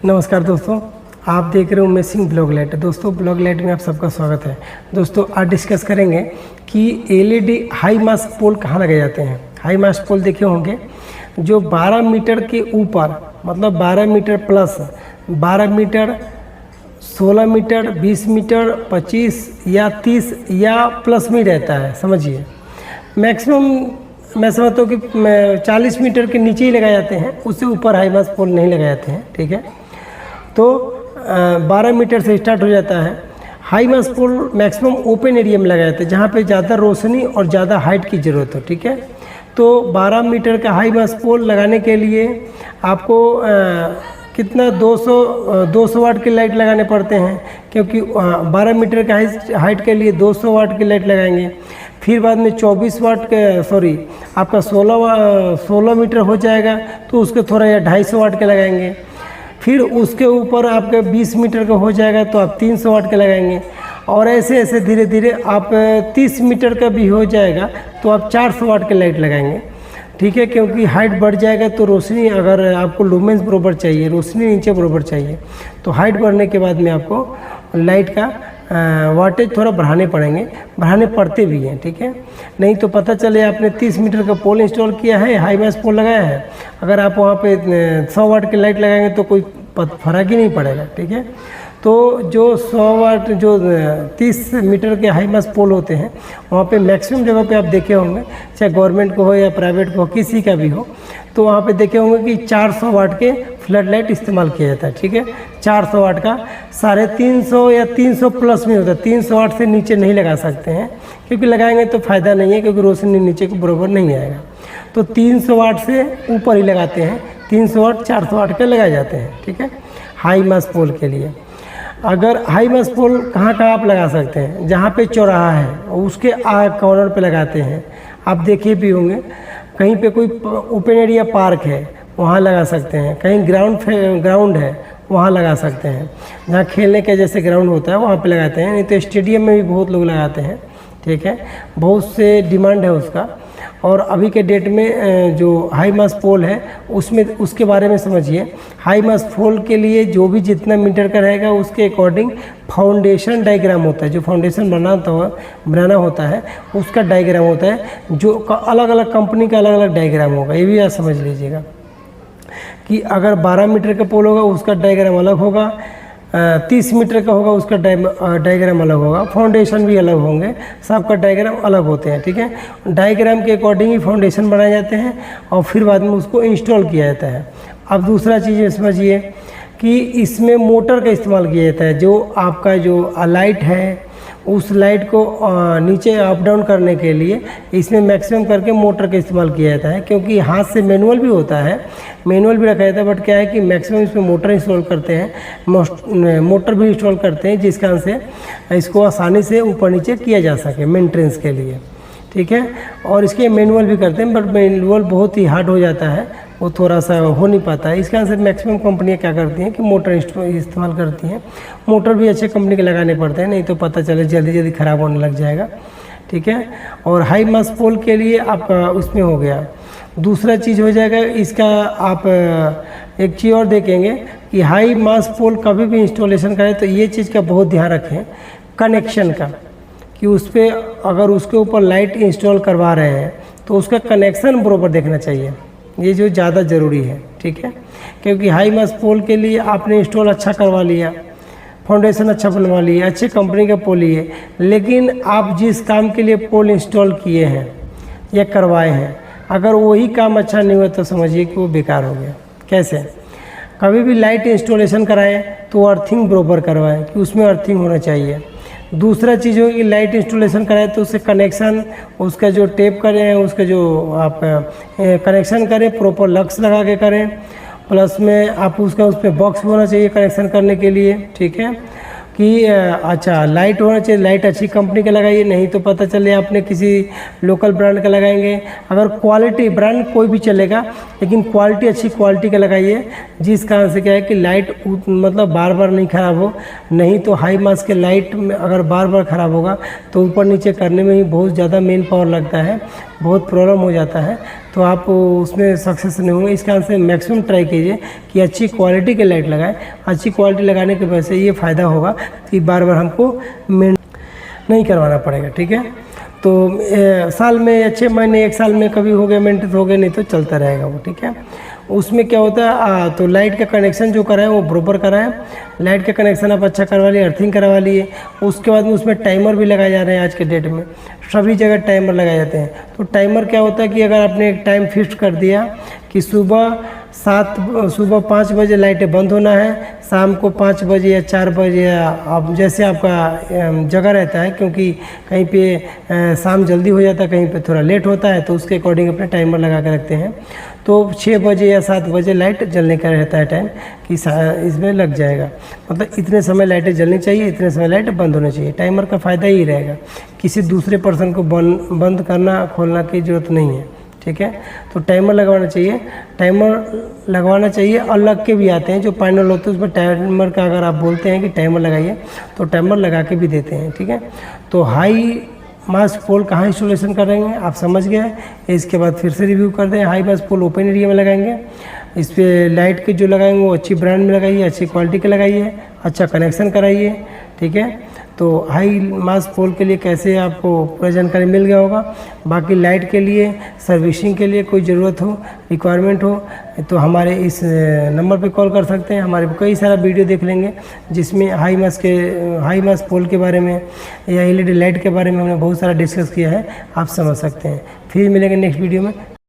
नमस्कार दोस्तों, आप देख रहे हो मेसिंग ब्लॉग लाइट। दोस्तों ब्लॉग लाइट में आप सबका स्वागत है। दोस्तों आज डिस्कस करेंगे कि एलईडी हाई मास्क पोल कहाँ लगाए जाते हैं। हाई मास्क पोल देखे होंगे जो 12 मीटर के ऊपर, मतलब 12 meter plus 12 meter, 16 meter, 20 meter, 25 या 30 या प्लस में रहता है। समझिए मैक्सिमम मैं समझता हूँ कि 40 मीटर के नीचे ही लगाए जाते हैं, उससे ऊपर हाई मास्क पोल नहीं लगाए जाते हैं। ठीक है, तो 12 मीटर से स्टार्ट हो जाता है। हाई मास्क पोल मैक्सिमम ओपन एरिया में लगाए जाते हैं जहाँ पे ज़्यादा रोशनी और ज़्यादा हाइट की ज़रूरत हो। ठीक है, तो 12 मीटर का हाई मास्क पोल लगाने के लिए आपको कितना 200 वाट की लाइट लगाने पड़ते हैं, क्योंकि 12 मीटर का हाइट के लिए 200 वाट की लाइट लगाएंगे। फिर बाद में 24 वाट के आपका 16 मीटर हो जाएगा तो उसके थोड़ा या 250 वाट के लगाएंगे। फिर उसके ऊपर आपका 20 मीटर का हो जाएगा तो आप 300 वाट के लगाएंगे, और ऐसे ऐसे धीरे धीरे आप 30 मीटर का भी हो जाएगा तो आप 400 वाट के लाइट लगाएंगे। ठीक है, क्योंकि हाइट बढ़ जाएगा तो रोशनी, अगर आपको लुमेंस बराबर चाहिए, रोशनी नीचे बराबर चाहिए, तो हाइट बढ़ने के बाद में आपको लाइट का वाटेज थोड़ा बढ़ाने पड़ते भी हैं। ठीक है, नहीं तो पता चले आपने 30 मीटर का पोल इंस्टॉल किया है, हाई मास्क पोल लगाया है, अगर आप वहाँ पे 100 वाट की लाइट लगाएंगे तो कोई फर्क ही नहीं पड़ेगा। ठीक है, तो जो 100 वाट जो 30 मीटर के हाई मास्क पोल होते हैं वहाँ पे मैक्सिमम जगह पे आप देखे होंगे, चाहे गवर्नमेंट को हो या प्राइवेट को हो, किसी का भी हो, तो वहाँ पे देखे होंगे कि 400 वाट के फ्लड लाइट इस्तेमाल किया जाता है। ठीक है, 400 वाट का 350 या 300 प्लस में होता है। 300 वाट से नीचे नहीं लगा सकते हैं, क्योंकि लगाएंगे तो फ़ायदा नहीं है, क्योंकि रोशनी नीचे को बराबर नहीं आएगा। तो 300 वाट से ऊपर ही लगाते हैं। 300 वाट 400 वाट के लगाए जाते हैं। ठीक है, हाई मास्क पोल के लिए। अगर हाई मास्क पोल कहाँ आप लगा सकते हैं, जहाँ पे चौराहा है उसके कॉर्नर पे लगाते हैं। आप देखे भी होंगे कहीं पे कोई ओपन एरिया पार्क है वहाँ लगा सकते हैं, कहीं ग्राउंड है वहाँ लगा सकते हैं, जहाँ खेलने के जैसे ग्राउंड होता है वहाँ पे लगाते हैं। नहीं तो स्टेडियम में भी बहुत लोग लगाते हैं। ठीक है, बहुत से डिमांड है उसका। और अभी के डेट में जो हाई मास्क पोल है उसके बारे में समझिए। हाई मास्क पोल के लिए जो भी जितना मीटर का रहेगा उसके अकॉर्डिंग फाउंडेशन डायग्राम होता है। जो फाउंडेशन बनाना होता है उसका डायग्राम होता है, जो अलग अलग कंपनी का अलग अलग डायग्राम होगा। ये भी आप समझ लीजिएगा कि अगर 12 मीटर का पोल होगा उसका डायग्राम अलग होगा, 30 मीटर का होगा उसका डायग्राम अलग होगा, फाउंडेशन भी अलग होंगे, सबका डायग्राम अलग होते हैं। ठीक है, डायग्राम के अकॉर्डिंग ही फाउंडेशन बनाए जाते हैं और फिर बाद में उसको इंस्टॉल किया जाता है। अब दूसरा चीज़ समझिए कि इसमें मोटर का इस्तेमाल किया जाता है। जो आपका जो लाइट है उस लाइट को नीचे अप डाउन करने के लिए इसमें मैक्सिमम करके मोटर का इस्तेमाल किया जाता है, क्योंकि हाथ से मैनुअल भी होता है, मैनुअल भी रखा जाता है, बट क्या है कि मैक्सिमम इसमें मोटर इंस्टॉल करते हैं, मोटर भी इंस्टॉल करते हैं, जिस कारण से इसको आसानी से ऊपर नीचे किया जा सके मेंटेनेंस के लिए। ठीक है, और इसके मैनुअल भी करते हैं, बट मैनुअल बहुत ही हार्ड हो जाता है, वो थोड़ा सा हो नहीं पाता है। इस कारण से मैक्सिमम कंपनियां क्या करती हैं कि मोटर इस्तेमाल करती हैं। मोटर भी अच्छे कंपनी के लगाने पड़ते हैं, नहीं तो पता चले जल्दी ख़राब होने लग जाएगा। ठीक है, और हाई मास्क पोल के लिए आपका उसमें हो गया। दूसरा चीज़ हो जाएगा इसका, आप एक चीज़ और देखेंगे कि हाई मास्क पोल कभी भी इंस्टॉलेशन करें तो ये चीज़ का बहुत ध्यान रखें, कनेक्शन का, कि उस पर अगर उसके ऊपर लाइट इंस्टॉल करवा रहे हैं तो उसका कनेक्शन बराबर देखना चाहिए। ये जो ज़्यादा ज़रूरी है। ठीक है, क्योंकि हाई मास्क पोल के लिए आपने इंस्टॉल अच्छा करवा लिया, फाउंडेशन अच्छा बनवा लिया, अच्छे कंपनी का पोल लिए, लेकिन आप जिस काम के लिए पोल इंस्टॉल किए हैं या करवाए हैं, अगर वही काम अच्छा नहीं हुआ तो समझिए कि वो बेकार हो गया। कैसे? कभी भी लाइट इंस्टॉलेशन कराएं तो अर्थिंग बराबर करवाएं, कि उसमें अर्थिंग होना चाहिए। दूसरा चीज़ हो कि लाइट इंस्टॉलेशन कराए तो उससे कनेक्शन, उसका जो टेप करें, उसका जो आप कनेक्शन करें प्रॉपर लक्स लगा के करें, प्लस में आप उस पर बॉक्स होना चाहिए कनेक्शन करने के लिए। ठीक है, कि अच्छा लाइट होना चाहिए, लाइट अच्छी कंपनी का लगाइए, नहीं तो पता चले आपने किसी लोकल ब्रांड का लगाएंगे। अगर क्वालिटी ब्रांड कोई भी चलेगा, लेकिन क्वालिटी अच्छी क्वालिटी का लगाइए, जिस कारण से क्या है कि लाइट मतलब बार बार नहीं ख़राब हो। नहीं तो हाई मास्क के लाइट में अगर बार बार ख़राब होगा तो ऊपर नीचे करने में ही बहुत ज़्यादा मेन पावर लगता है, बहुत प्रॉब्लम हो जाता है, तो आप उसमें सक्सेस नहीं होंगे। इस कारण से मैक्सिमम ट्राई कीजिए कि अच्छी क्वालिटी के लाइट लगाएं। अच्छी क्वालिटी लगाने की वजह से ये फ़ायदा होगा कि बार बार हमको नहीं करवाना पड़ेगा, ठीक है। तो साल में या 6 महीने 1 साल में कभी हो गया मेंटेन हो गया, नहीं तो चलता रहेगा वो, ठीक है। उसमें क्या होता है तो लाइट का कनेक्शन जो कराएं वो बराबर कराएं। लाइट का कनेक्शन आप अच्छा करवा लिए, अर्थिंग करवा लिए। उसके बाद में उसमें टाइमर भी लगाए जा रहे हैं। आज के डेट में सभी जगह टाइमर लगाए जाते हैं। तो टाइमर क्या होता है कि अगर आपने एक टाइम फिक्स कर दिया कि सुबह 5 बजे लाइटें बंद होना है, शाम को 5 बजे या 4 बजे, आप जैसे आपका जगह रहता है, क्योंकि कहीं पे शाम जल्दी हो जाता है, कहीं पे थोड़ा लेट होता है, तो उसके अकॉर्डिंग अपने टाइमर लगा के रखते हैं। तो 6 बजे या 7 बजे लाइट जलने का रहता है टाइम कि इसमें लग जाएगा, मतलब इतने समय लाइटें जलनी चाहिए, इतने समय लाइट बंद होनी चाहिए। टाइमर का फ़ायदा ही रहेगा, किसी दूसरे पर्सन को बंद करना खोलना की ज़रूरत नहीं है, ठीक है। तो टाइमर लगवाना चाहिए। टाइमर लगवाना चाहिए। अलग के भी आते हैं जो पैनल होते हैं, उसमें टाइमर का अगर आप बोलते हैं कि टाइमर लगाइए तो टाइमर लगा के भी देते हैं, ठीक है। तो हाई मास पोल कहाँ इंस्टॉलेशन करेंगे आप समझ गए। इसके बाद फिर से रिव्यू कर दें। हाई मास पोल ओपन एरिया में लगाएंगे। इस पर लाइट के जो लगाएंगे वो अच्छी ब्रांड में लगाइए, अच्छी क्वालिटी के लगाइए, अच्छा कनेक्शन कराइए, ठीक है। तो हाई मास पोल के लिए कैसे आपको पूरा जानकारी मिल गया होगा। बाकी लाइट के लिए सर्विसिंग के लिए कोई ज़रूरत हो, रिक्वायरमेंट हो, तो हमारे इस नंबर पे कॉल कर सकते हैं। हमारे कई सारा वीडियो देख लेंगे जिसमें हाई मास पोल के बारे में या एलईडी लाइट के बारे में हमने बहुत सारा डिस्कस किया है, आप समझ सकते हैं। फिर मिलेंगे नेक्स्ट वीडियो में।